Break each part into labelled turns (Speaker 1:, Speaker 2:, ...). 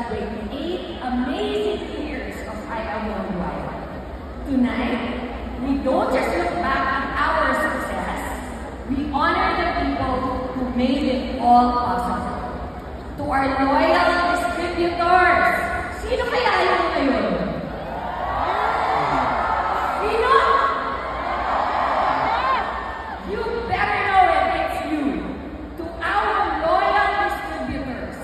Speaker 1: celebrate 8 amazing years of I Am Worldwide. Tonight, we don't just look back at our success, we honor the people who made it all possible. To our loyal distributors, sino kaya yun ngayon? Sino? You better know it, it's you. To our loyal distributors,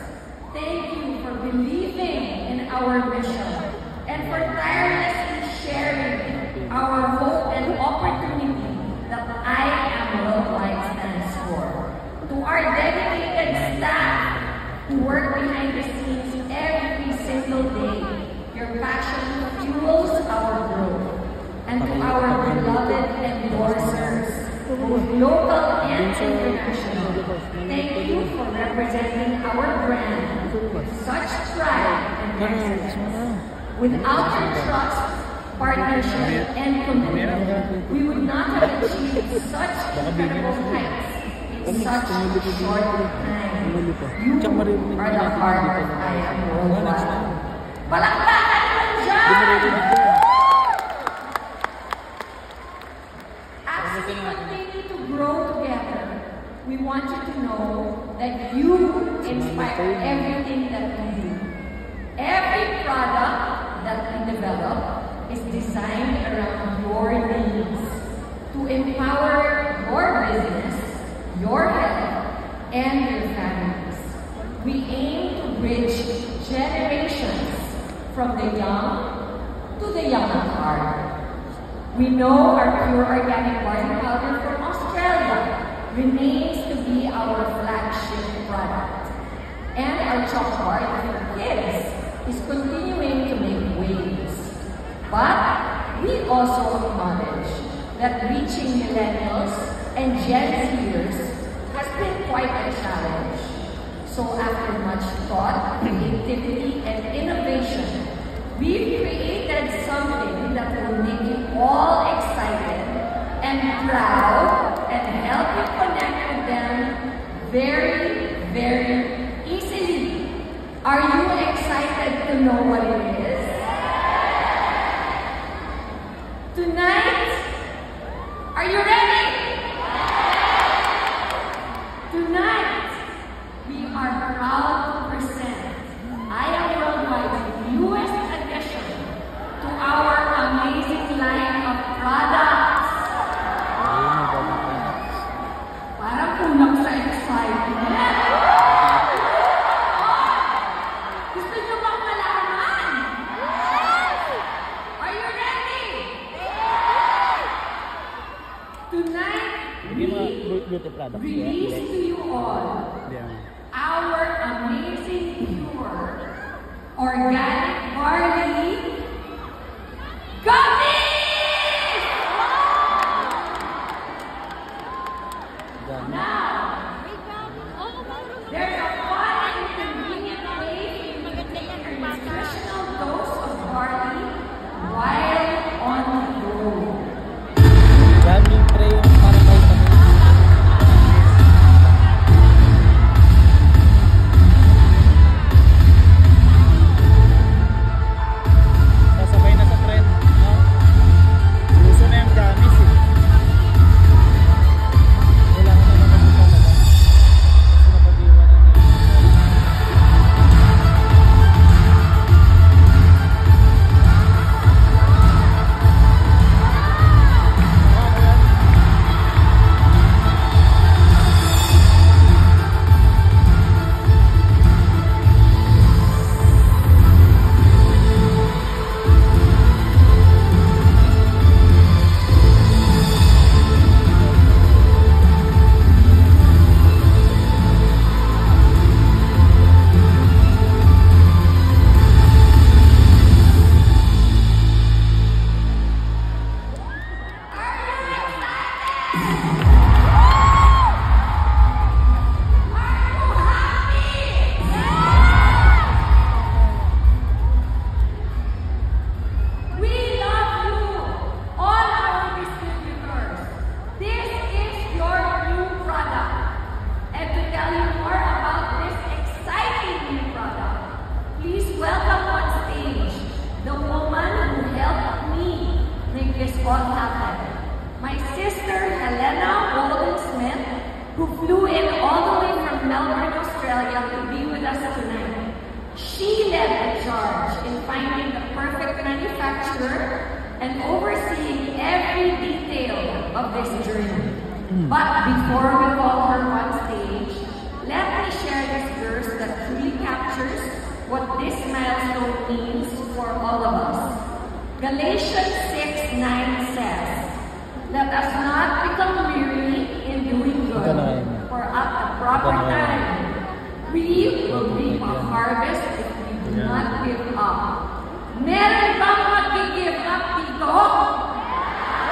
Speaker 1: thank you for believing in our mission and for tirelessly sharing our hope and opportunity that I Am Worldwide stands for. To our dedicated staff who work behind the scenes every single day, your passion fuels our growth. And to our beloved endorsers, both local and international, thank you for representing our brand with such pride and excellence. Without your trust, partnership, and commitment, we would not have achieved such incredible heights in such a short time. You are the heart of I Am Worldwide. Palakpakan mo dyan! As we continue to grow together, we want you to know that you inspire everything that we do. Every product that we develop is designed around your needs to empower your business, your health, and your families. We aim to bridge generations from the young to the young at heart. We know our pure organic barley powder from Australia remains to be our flagship product. And our chocolate bar for kids is continuing to make waves. But we also acknowledge that reaching millennials and Gen Zers has been quite a challenge. So after much thought, creativity, and innovation, we've created something that will make you all excited and proud and help you connect with them very, very easily. Are you excited to know what it is? Tonight, are you ready? Tonight, we are proud to present I Am Worldwide's newest addition to our amazing line of products. Parang kulang sa excitement. Gusto niyo bang malaman? Are you ready? Tonight, we release to you all our amazing pure organic barley gummies! Now, there's a fun and convenient way to take a nutritional dose of barley while on the go. all happened. My sister Helena Walden-Smith, who flew in all the way from Melbourne, Australia to be with us tonight. She led the charge in finding the perfect manufacturer and overseeing every detail of this journey. But before we call her on stage, let me share this verse that truly captures what this milestone means for all of us. Galatians 6:9 says, "Let us not become weary in doing good, for at the proper time we will reap a harvest if we do not give up." Meron bang mag-give up dito?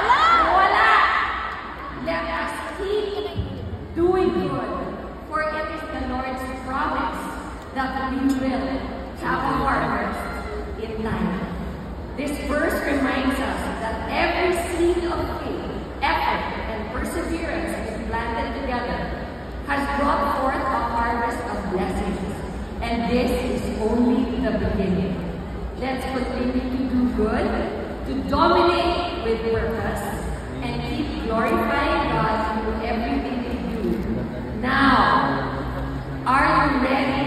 Speaker 1: Wala! Let us keep doing good, for it is the Lord's promise that we will have a harvest in time. This verse reminds us that every seed of faith, effort, and perseverance is planted together has brought forth a harvest of blessings, and this is only the beginning. Let's continue to do good, to dominate with purpose, and keep glorifying God through everything we do. Now, are you ready